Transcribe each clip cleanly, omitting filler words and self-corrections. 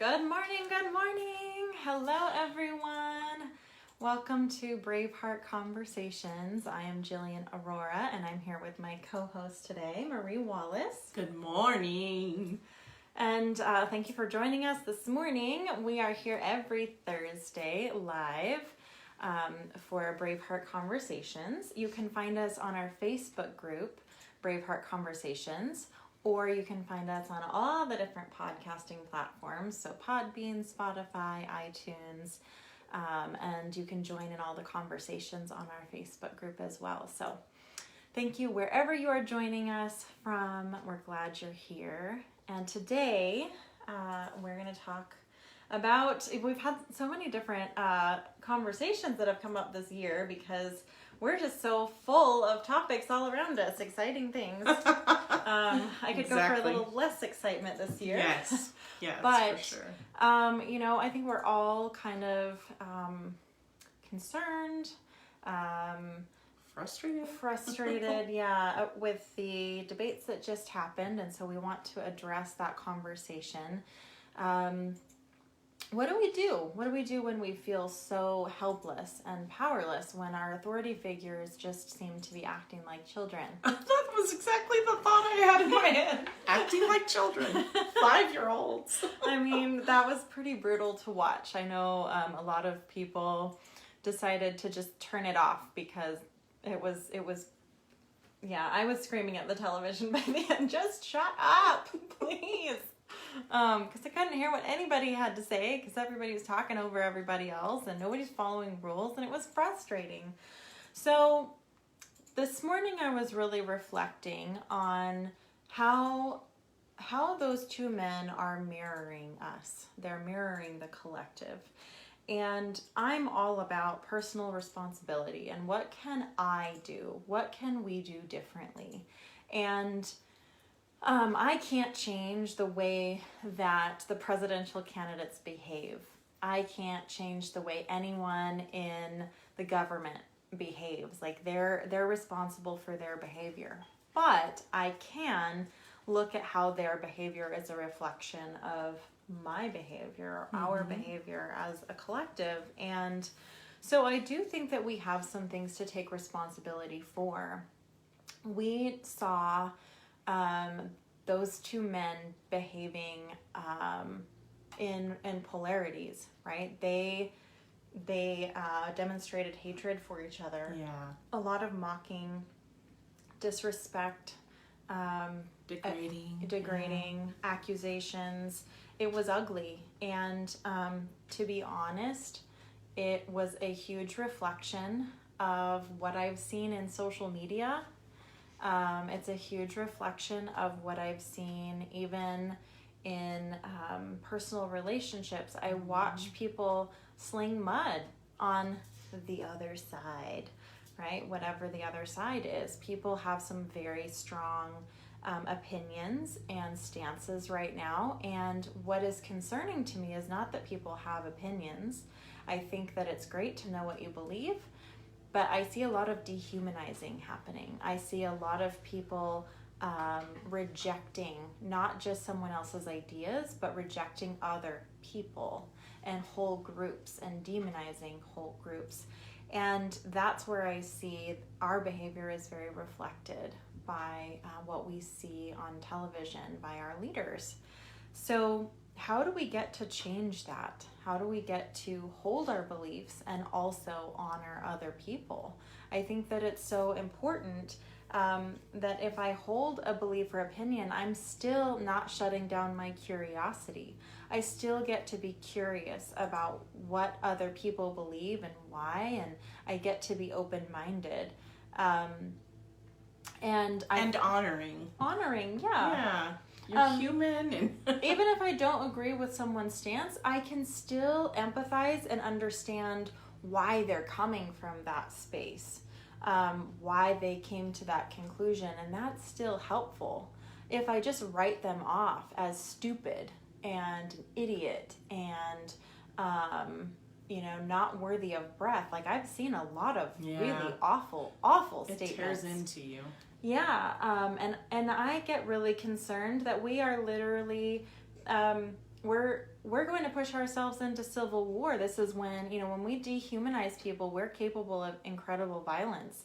Good morning, good morning. Hello, everyone. Welcome to Braveheart Conversations. I am Jillian Aurora, and I'm here with my co-host today, Marie Wallace. Good morning. And thank you for joining us this morning. We are here every Thursday live for Braveheart Conversations. You can find us on our Facebook group, Braveheart Conversations, or you can find us on all the different podcasting platforms, so Podbean, Spotify, iTunes, and you can join in all the conversations on our Facebook group as well. So thank you wherever you are joining us from. We're glad you're here. And today we're going to talk about, we've had so many different conversations that have come up this year because we're just so full of topics all around us, exciting things. I could go for a little less excitement this year. Yes, but, for sure. I think we're all kind of concerned, frustrated, yeah, with the debates that just happened, and so we want to address that conversation. What do we do? What do we do when we feel so helpless and powerless when our authority figures just seem to be acting like children? That was exactly the thought I had in my head. Acting like children. 5-year-olds. I mean, that was pretty brutal to watch. I know a lot of people decided to just turn it off because it was yeah, I was screaming at the television by the end, just shut up, please. Because I couldn't hear what anybody had to say because everybody was talking over everybody else and nobody's following rules, and it was frustrating. So this morning I was really reflecting on how those two men are mirroring us. They're mirroring the collective. And I'm all about personal responsibility and what can I do? What can we do differently? And I can't change the way that the presidential candidates behave. I can't change the way anyone in the government behaves. Like they're responsible for their behavior. But I can look at how their behavior is a reflection of my behavior, or our behavior as a collective. And so I do think that we have some things to take responsibility for. We saw those two men behaving in polarities, right? They demonstrated hatred for each other. Yeah. A lot of mocking, disrespect, degrading accusations. It was ugly, and to be honest, it was a huge reflection of what I've seen in social media. It's a huge reflection of what I've seen even in personal relationships. I watch people sling mud on the other side, right? Whatever the other side is. People have some very strong opinions and stances right now. And what is concerning to me is not that people have opinions. I think that it's great to know what you believe. But I see a lot of dehumanizing happening. I see a lot of people rejecting not just someone else's ideas, but rejecting other people and whole groups and demonizing whole groups. And that's where I see our behavior is very reflected by what we see on television, by our leaders. So how do we get to change that? How do we get to hold our beliefs and also honor other people? I think that it's so important that if I hold a belief or opinion, I'm still not shutting down my curiosity. I still get to be curious about what other people believe and why, and I get to be open-minded. And honoring. Honoring, yeah. Yeah. You're human. And even if I don't agree with someone's stance, I can still empathize and understand why they're coming from that space, why they came to that conclusion, and that's still helpful. If I just write them off as stupid and an idiot and not worthy of breath, like I've seen a lot of really awful statements. It tears into you. Yeah, and I get really concerned that we are literally we're going to push ourselves into civil war. This is when, when we dehumanize people, we're capable of incredible violence.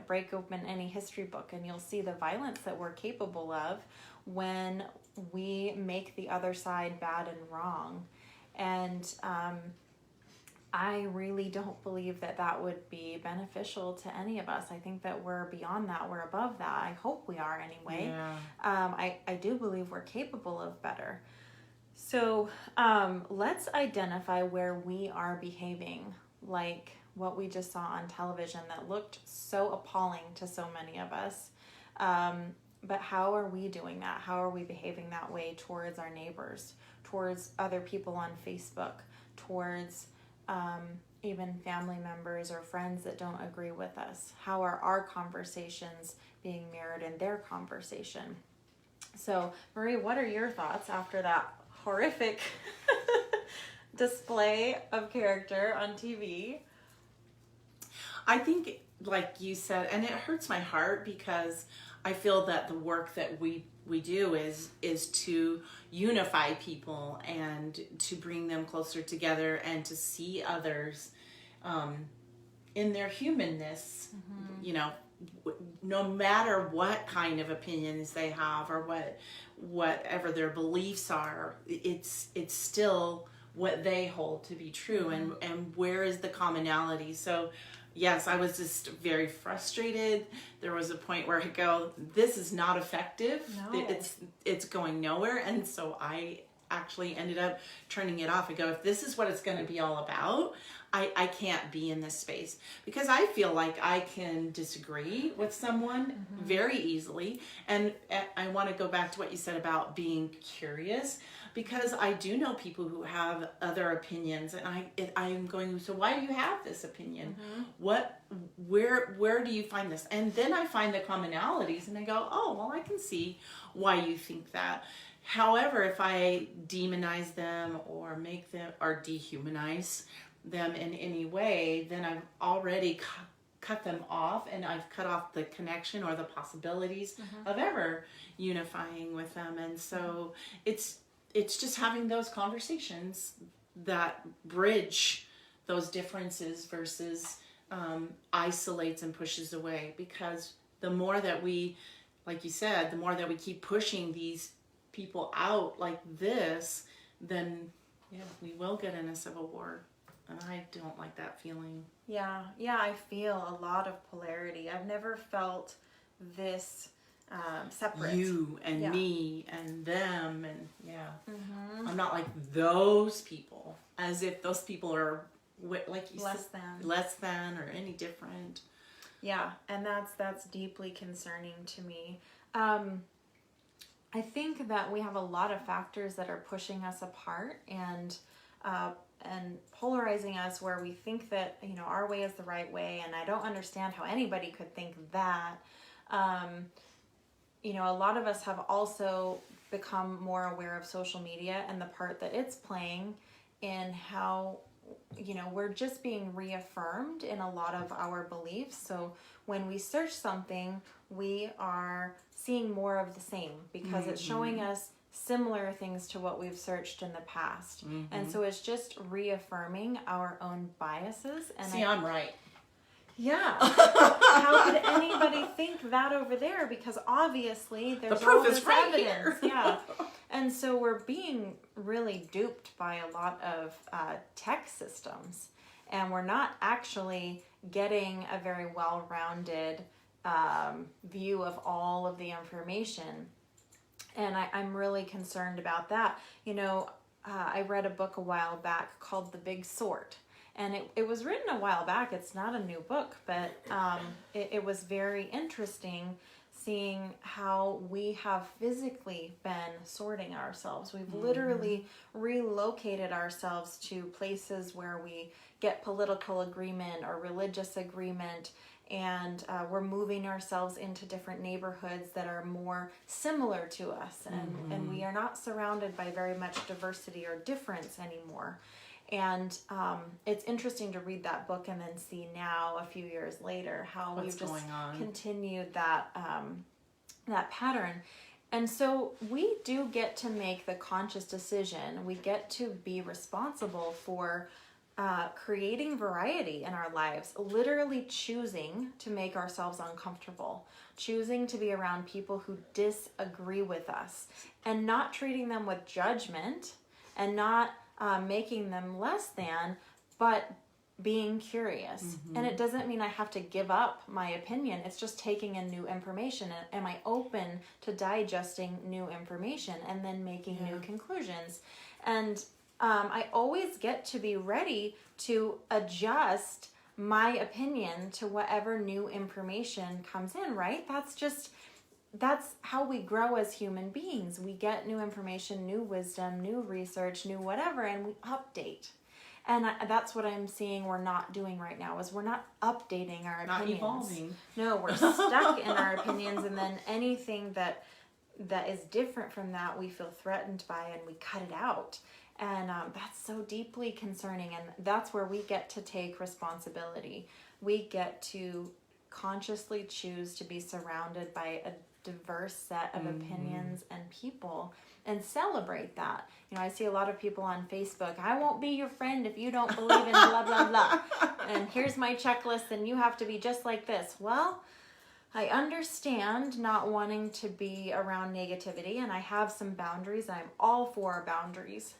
Break open any history book and you'll see the violence that we're capable of when we make the other side bad and wrong. And I really don't believe that would be beneficial to any of us. I think that we're beyond that. We're above that. I hope we are anyway. Yeah. I do believe we're capable of better. So let's identify where we are behaving like what we just saw on television that looked so appalling to so many of us. But how are we doing that? How are we behaving that way towards our neighbors, towards other people on Facebook, towards even family members or friends that don't agree with us? How are our conversations being mirrored in their conversation? So, Marie, what are your thoughts after that horrific display of character on TV? I think, like you said, and it hurts my heart because I feel that the work that we do is to unify people and to bring them closer together and to see others in their humanness. No matter what kind of opinions they have or whatever their beliefs are, it's still what they hold to be true. And where is the commonality? So yes, I was just very frustrated. There was a point where I go, this is not effective. No. It's going nowhere. And so I actually ended up turning it off. I go, if this is what it's going to be all about, I can't be in this space, because I feel like I can disagree with someone very easily. And I want to go back to what you said about being curious, because I do know people who have other opinions, and I'm going, so why do you have this opinion? Where do you find this? And then I find the commonalities and I go, oh, well, I can see why you think that. However, if I demonize them or make them or dehumanize them in any way, then I've already cut them off, and I've cut off the connection or the possibilities of ever unifying with them. And so it's just having those conversations that bridge those differences versus isolates and pushes away. Because the more that we, like you said, the more that we keep pushing these people out like this, then we will get in a civil war. And I don't like that feeling. Yeah, I feel a lot of polarity. I've never felt this separate. You and me and them, and I'm not like those people, as if those people are like you said, less than or any different. Yeah, and that's deeply concerning to me. I think that we have a lot of factors that are pushing us apart and polarizing us, where we think that our way is the right way, and I don't understand how anybody could think that. A lot of us have also become more aware of social media and the part that it's playing in how we're just being reaffirmed in a lot of our beliefs. So when we search something, we are seeing more of the same because it's showing us similar things to what we've searched in the past. And so it's just reaffirming our own biases. And I'm right. Yeah. How could anybody think that over there? Because obviously there's the proof all this is right evidence. Here. Yeah. And so we're being really duped by a lot of tech systems. And we're not actually getting a very well-rounded view of all of the information. And I'm really concerned about that. I read a book a while back called The Big Sort. And it was written a while back. It's not a new book, but it was very interesting seeing how we have physically been sorting ourselves. We've literally relocated ourselves to places where we get political agreement or religious agreement, and we're moving ourselves into different neighborhoods that are more similar to us, and we are not surrounded by very much diversity or difference anymore. And it's interesting to read that book and then see now, a few years later, how we've just continued that that pattern. And so we do get to make the conscious decision. We get to be responsible for creating variety in our lives, literally choosing to make ourselves uncomfortable, choosing to be around people who disagree with us, and not treating them with judgment and not making them less than, but being curious. And it doesn't mean I have to give up my opinion. It's just taking in new information. Am I open to digesting new information and then making new conclusions? And I always get to be ready to adjust my opinion to whatever new information comes in, right? That's how we grow as human beings. We get new information, new wisdom, new research, new whatever, and we update. And that's what I'm seeing we're not doing right now, is we're not updating our opinions. Not evolving. No, we're stuck in our opinions, and then anything that is different from that we feel threatened by, and we cut it out. And that's so deeply concerning, and that's where we get to take responsibility. We get to consciously choose to be surrounded by a diverse set of opinions and people, and celebrate that. You know, I see a lot of people on Facebook, I won't be your friend if you don't believe in blah, blah, blah. And here's my checklist, and you have to be just like this. Well, I understand not wanting to be around negativity, and I have some boundaries. I'm all for boundaries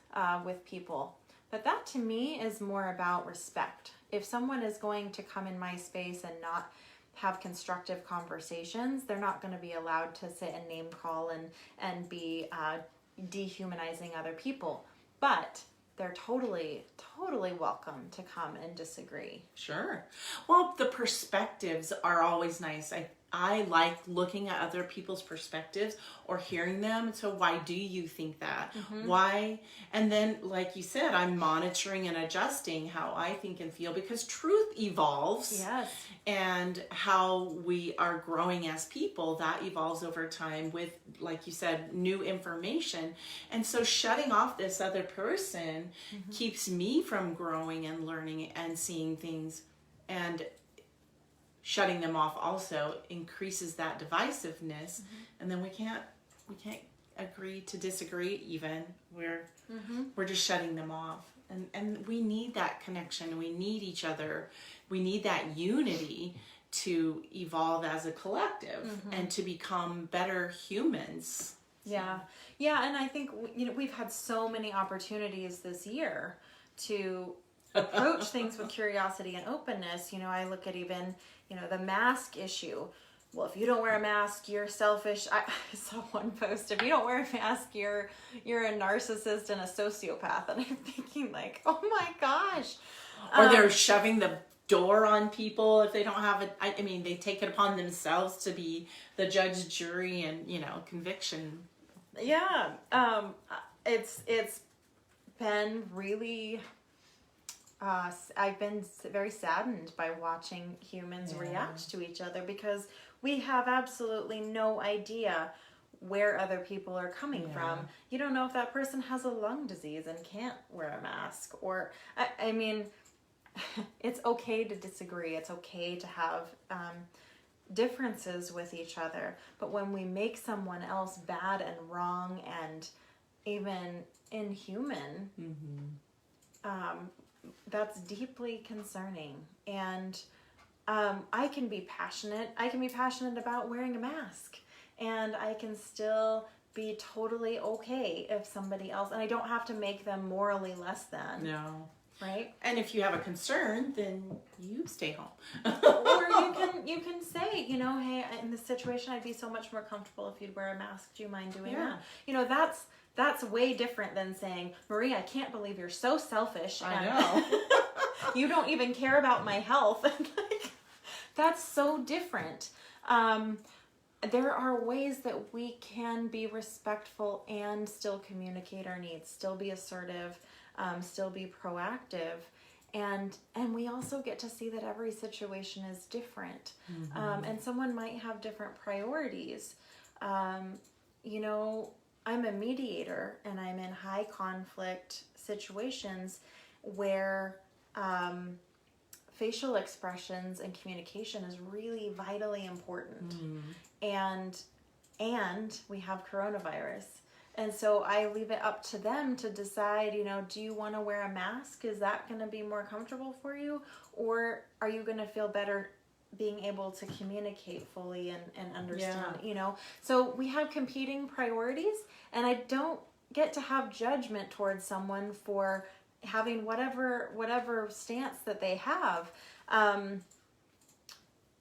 with people. But that to me is more about respect. If someone is going to come in my space and not have constructive conversations, they're not going to be allowed to sit and name call and be dehumanizing other people. But they're totally welcome to come and disagree. Sure. Well, the perspectives are always nice. I like looking at other people's perspectives or hearing them. So why do you think that? Why? And then, like you said, I'm monitoring and adjusting how I think and feel, because truth evolves. Yes. And how we are growing as people, that evolves over time with, like you said, new information. And so shutting off this other person keeps me from growing and learning and seeing things, and shutting them off also increases that divisiveness. And then we can't agree to disagree even. We're just shutting them off. And we need that connection. We need each other. We need that unity to evolve as a collective and to become better humans. Yeah. And I think, we've had so many opportunities this year to approach things with curiosity and openness. I look at even, the mask issue. Well, if you don't wear a mask, you're selfish. I saw one post, if you don't wear a mask, you're a narcissist and a sociopath. And I'm thinking like, oh my gosh. Or they're shoving the door on people if they don't have it. I mean, they take it upon themselves to be the judge, jury, and, conviction. Yeah. It's been really... I've been very saddened by watching humans react to each other, because we have absolutely no idea where other people are coming from. You don't know if that person has a lung disease and can't wear a mask, or, I mean, it's okay to disagree. It's okay to have differences with each other. But when we make someone else bad and wrong and even inhuman, that's deeply concerning. And I can be passionate. I can be passionate about wearing a mask, and I can still be totally okay if somebody else, and I don't have to make them morally less than. No. Right? And if you have a concern, then you stay home. Or you can say, hey, in this situation, I'd be so much more comfortable if you'd wear a mask. Do you mind doing that? That's way different than saying, Marie, I can't believe you're so selfish. I know. You don't even care about my health. That's so different. There are ways that we can be respectful and still communicate our needs, still be assertive, still be proactive. And we also get to see that every situation is different. And someone might have different priorities. I'm a mediator, and I'm in high conflict situations where facial expressions and communication is really vitally important. And and we have coronavirus. And so I leave it up to them to decide, do you want to wear a mask? Is that going to be more comfortable for you? Or are you going to feel better being able to communicate fully and understand, So we have competing priorities, and I don't get to have judgment towards someone for having whatever stance that they have.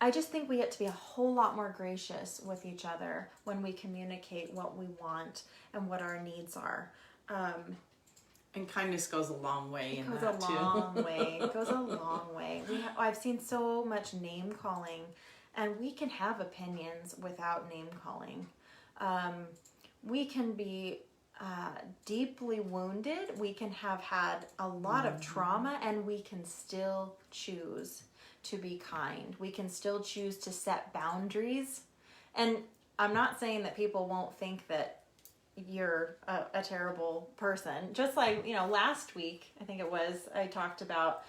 I just think we get to be a whole lot more gracious with each other when we communicate what we want and what our needs are. And kindness goes a long way in that too. It goes a long way. It goes a long way. I've seen so much name calling, and we can have opinions without name calling. We can be deeply wounded. We can have had a lot of trauma, and we can still choose to be kind. We can still choose to set boundaries. And I'm not saying that people won't think that you're a terrible person. Just like, last week, I think it was, I talked about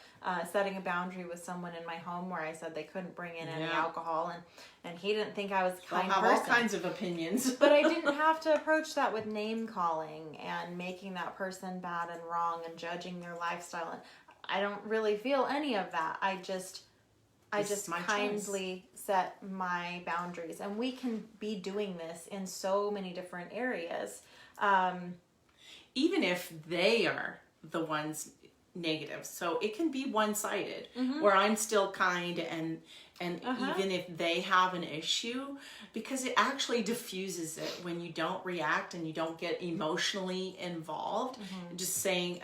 setting a boundary with someone in my home where I said they couldn't bring in any alcohol, and he didn't think I was a kind person. I'll have all kinds of opinions. But I didn't have to approach that with name calling and making that person bad and wrong and judging their lifestyle. And I don't really feel any of that. I just kindly set my boundaries, and we can be doing this in so many different areas. Even if they are the ones negative, so it can be one-sided, where I'm still kind, and even if they have an issue, because it actually diffuses it when you don't react and you don't get emotionally involved. Just saying,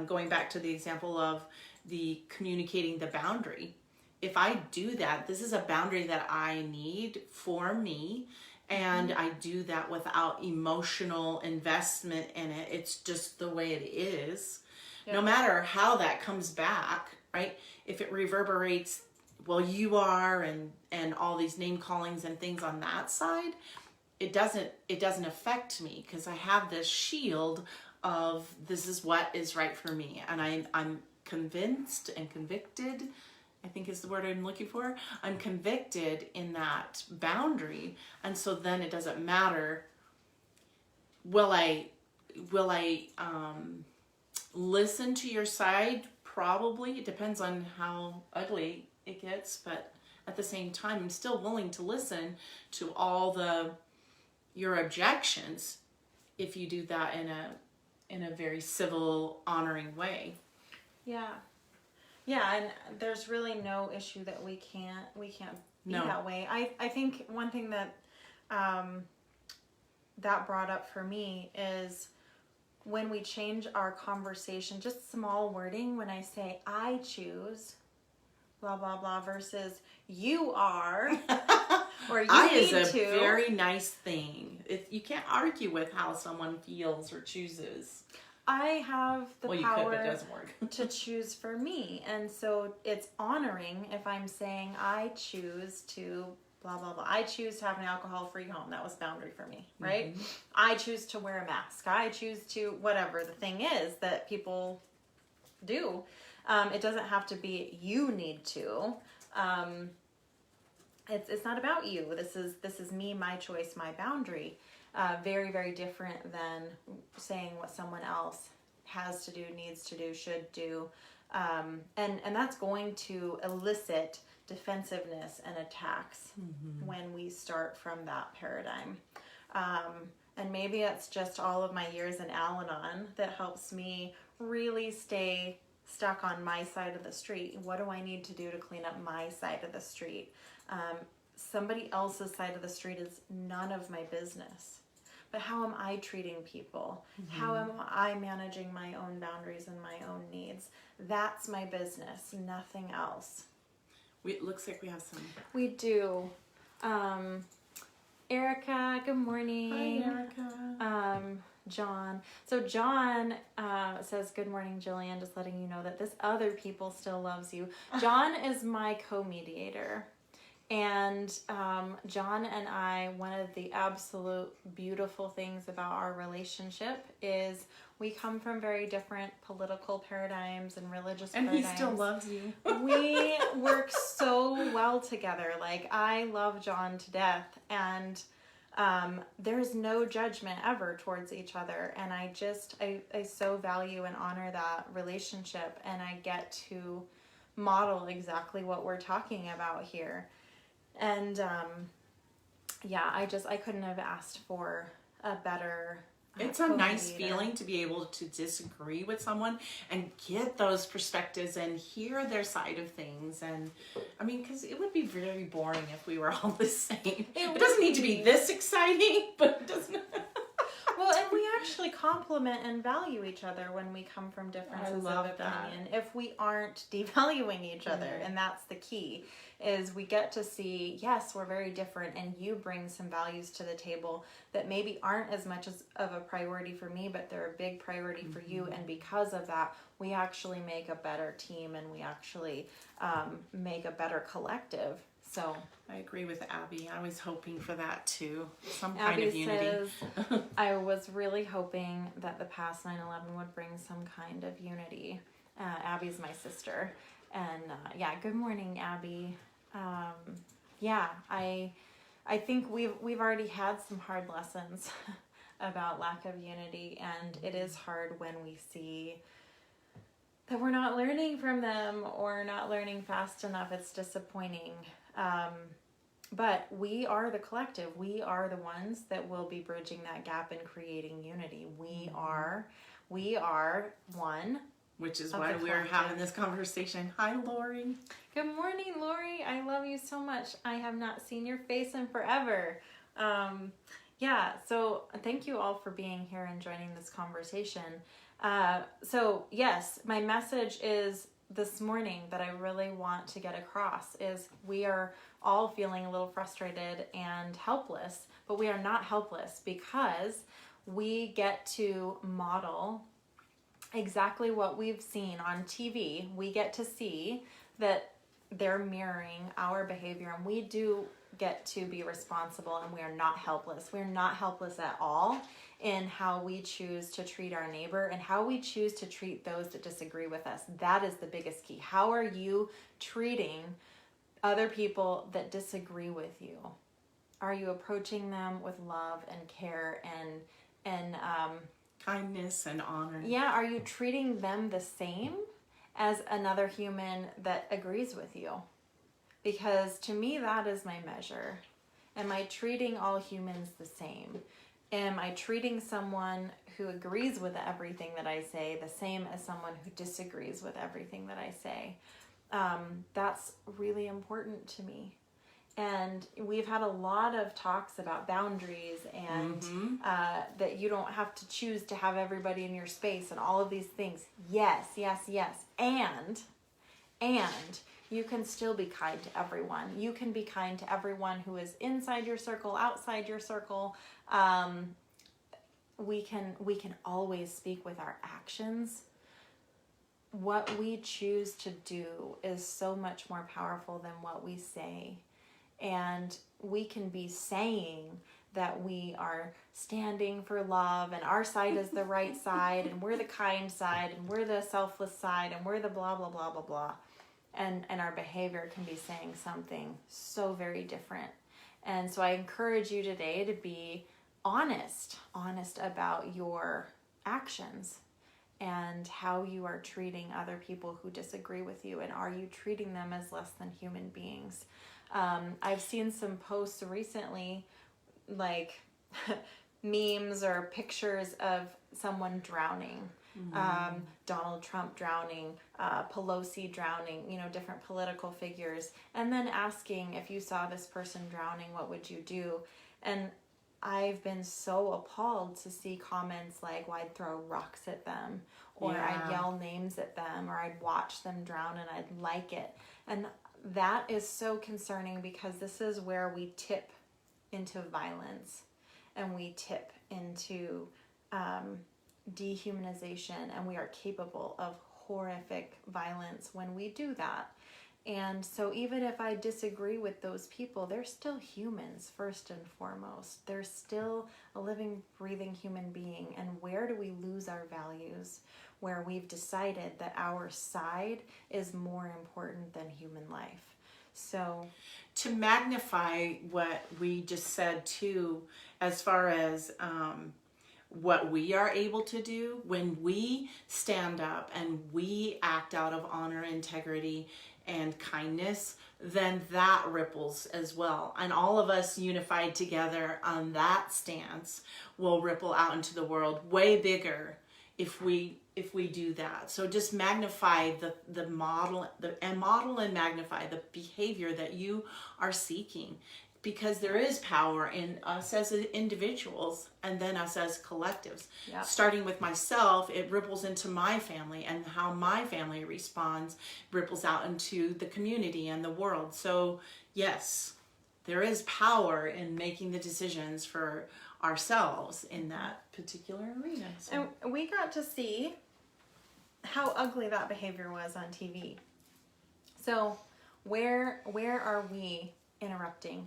going back to the example of the communicating the boundary. If I do that, this is a boundary that I need for me, and I do that without emotional investment in it. It's just the way it is. No matter how that comes back, right? If it reverberates, well, you are, and all these name callings and things on that side, it doesn't affect me, because I have this shield of this is what is right for me, and I'm convinced and convicted, I think is the word I'm looking for. I'm convicted in that boundary. And so then it doesn't matter. Will I listen to your side? Probably. It depends on how ugly it gets. But at the same time, I'm still willing to listen to all your objections if you do that in a very civil, honoring way. Yeah. Yeah, and there's really no issue that we can't be that way. I think one thing that that brought up for me is when we change our conversation, just small wording, when I say I choose, blah, blah, blah, versus you are, or you I need is a to. very nice thing. You can't argue with how someone feels or chooses. I have the power power but it doesn't work. to choose for me. And so it's honoring if I'm saying I choose to blah, blah, blah. I choose to have an alcohol-free home. That was boundary for me, right? I choose to wear a mask. I choose to whatever the thing is that people do. It doesn't have to be you need to. It's not about you. This is me, my choice, my boundary. Very, very different than saying what someone else has to do, needs to do, should do. And that's going to elicit defensiveness and attacks when we start from that paradigm. And maybe it's just all of my years in Al-Anon that helps me really stay stuck on my side of the street. What do I need to do to clean up my side of the street? Somebody else's side of the street is none of my business. But how am I treating people? How am I managing my own boundaries and my own needs? That's my business, nothing else. It looks like we have some. We do. Erica, good morning. Hi, Erica. John. So John says, good morning, Jillian. Just letting you know that this other people still loves you. John is my co-mediator. And John and I, one of the absolute beautiful things about our relationship is we come from very different political paradigms and religious paradigms. And he still loves you. We work so well together. Like, I love John to death. And There's no judgment ever towards each other. And I so value and honor that relationship. And I get to model exactly what we're talking about here. And yeah, I couldn't have asked for a better. It's a nice feeling to be able to disagree with someone and get those perspectives and hear their side of things. And I mean, because it would be very boring if we were all the same. It doesn't need to be this exciting, but it doesn't. Well, and we actually compliment and value each other when we come from differences of opinion. If we aren't devaluing each other, and that's the key, is we get to see, yes, we're very different, and you bring some values to the table that maybe aren't as much of a priority for me, but they're a big priority for you. And because of that, we actually make a better team, and we actually make a better collective. So I agree with Abby. I was hoping for that too. Some kind of unity. Says, I was really hoping that the past 9/11 would bring some kind of unity. Abby's my sister. And yeah, good morning, Abby. Yeah, I think we've already had some hard lessons about lack of unity, and it is hard when we see that we're not learning from them or not learning fast enough. It's disappointing. But we are the collective. We are the ones that will be bridging that gap and creating unity. We are one. Which is why we're having this conversation. Hi, Lori. Good morning, Lori. I love you so much. I have not seen your face in forever. Yeah, so thank you all for being here and joining this conversation. So yes, my message is this morning that I really want to get across is we are all feeling a little frustrated and helpless, but we are not helpless because we get to model exactly what we've seen on TV. We get to see that they're mirroring our behavior, and we do get to be responsible, and we are not helpless. We're not helpless at all in how we choose to treat our neighbor and how we choose to treat those that disagree with us. That is the biggest key. How are you treating other people that disagree with you? Are you approaching them with love and care and kindness and honor? Yeah, are you treating them the same as another human that agrees with you? Because to me, that is my measure. Am I treating all humans the same? Am I treating someone who agrees with everything that I say the same as someone who disagrees with everything that I say? That's really important to me. And we've had a lot of talks about boundaries and that you don't have to choose to have everybody in your space and all of these things. Yes, yes, yes. And you can still be kind to everyone. You can be kind to everyone who is inside your circle, outside your circle. We can always speak with our actions. What we choose to do is so much more powerful than what we say. And we can be saying that we are standing for love and our side is the right side and we're the kind side and we're the selfless side and we're the blah, blah, blah, blah, blah. And our behavior can be saying something so very different. And so I encourage you today to be honest about your actions and how you are treating other people who disagree with you. And are you treating them as less than human beings? I've seen some posts recently, like memes or pictures of someone drowning. Donald Trump drowning, Pelosi drowning, different political figures, and then asking, if you saw this person drowning, what would you do? And I've been so appalled to see comments like, well, I'd throw rocks at them, or I'd yell names at them, or I'd watch them drown and I'd like it. And that is so concerning because this is where we tip into violence and we tip into dehumanization, and we are capable of horrific violence when we do that. And so even if I disagree with those people, they're still humans first and foremost. They're still a living, breathing human being. And where do we lose our values? Where we've decided that our side is more important than human life. So to magnify what we just said too, as far as what we are able to do when we stand up and we act out of honor, integrity, and kindness, then that ripples as well. And all of us unified together on that stance will ripple out into the world way bigger if we do that. So just magnify the model, model and magnify the behavior that you are seeking, because there is power in us as individuals and then us as collectives. Yep. Starting with myself, it ripples into my family, and how my family responds ripples out into the community and the world. So yes, there is power in making the decisions for ourselves in that particular arena. So. And we got to see how ugly that behavior was on TV. So where are we interrupting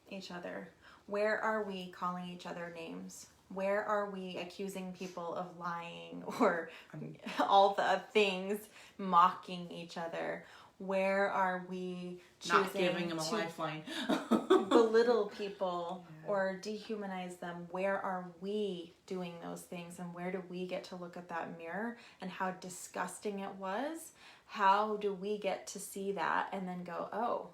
each other? Where are we calling each other names? Where are we accusing people of lying or all the things, mocking each other? Where are we choosing not giving them a to lifeline? belittle people or dehumanize them? Where are we doing those things, and where do we get to look at that mirror and how disgusting it was? How do we get to see that and then go, oh,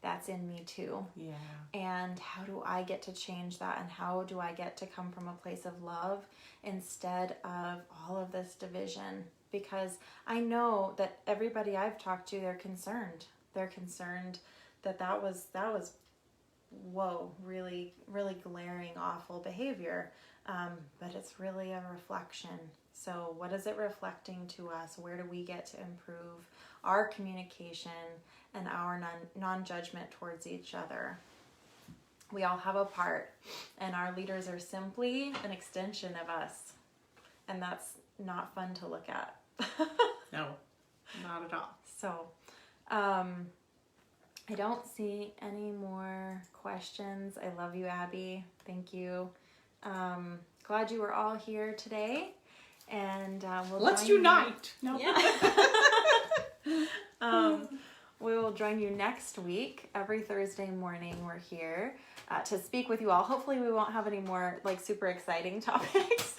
that's in me too? Yeah. And how do I get to change that? And how do I get to come from a place of love instead of all of this division? Because I know that everybody I've talked to, they're concerned. They're concerned that was whoa, really, really glaring, awful behavior. But it's really a reflection. So what is it reflecting to us? Where do we get to improve our communication and our non-judgment towards each other? We all have a part, and our leaders are simply an extension of us. And that's not fun to look at. No, not at all. So, I don't see any more questions. I love you, Abby. Thank you. Glad you were all here today. And let's unite. No. Yeah. We will join you next week. Every Thursday morning we're here to speak with you all. Hopefully we won't have any more like super exciting topics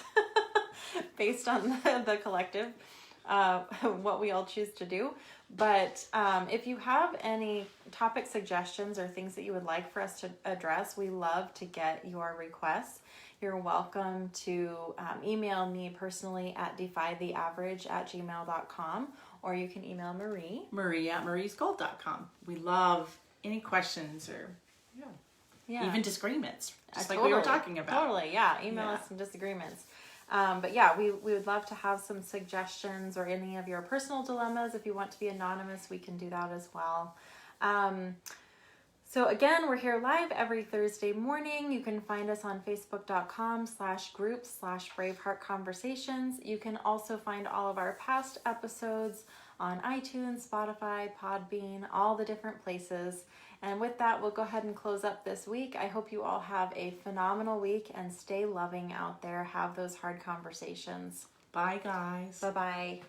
based on the collective, what we all choose to do. But if you have any topic suggestions or things that you would like for us to address, we love to get your requests. You're welcome to email me personally at defytheaverage@gmail.com, or you can email Marie@mariesgold.com. We love any questions or even disagreements, just like we were talking about. Totally, yeah. Email us some disagreements. But yeah, we would love to have some suggestions or any of your personal dilemmas. If you want to be anonymous, we can do that as well. So again, we're here live every Thursday morning. You can find us on facebook.com/groups/Braveheart Conversations. You can also find all of our past episodes on iTunes, Spotify, Podbean, all the different places. And with that, we'll go ahead and close up this week. I hope you all have a phenomenal week and stay loving out there. Have those hard conversations. Bye, guys. Bye-bye.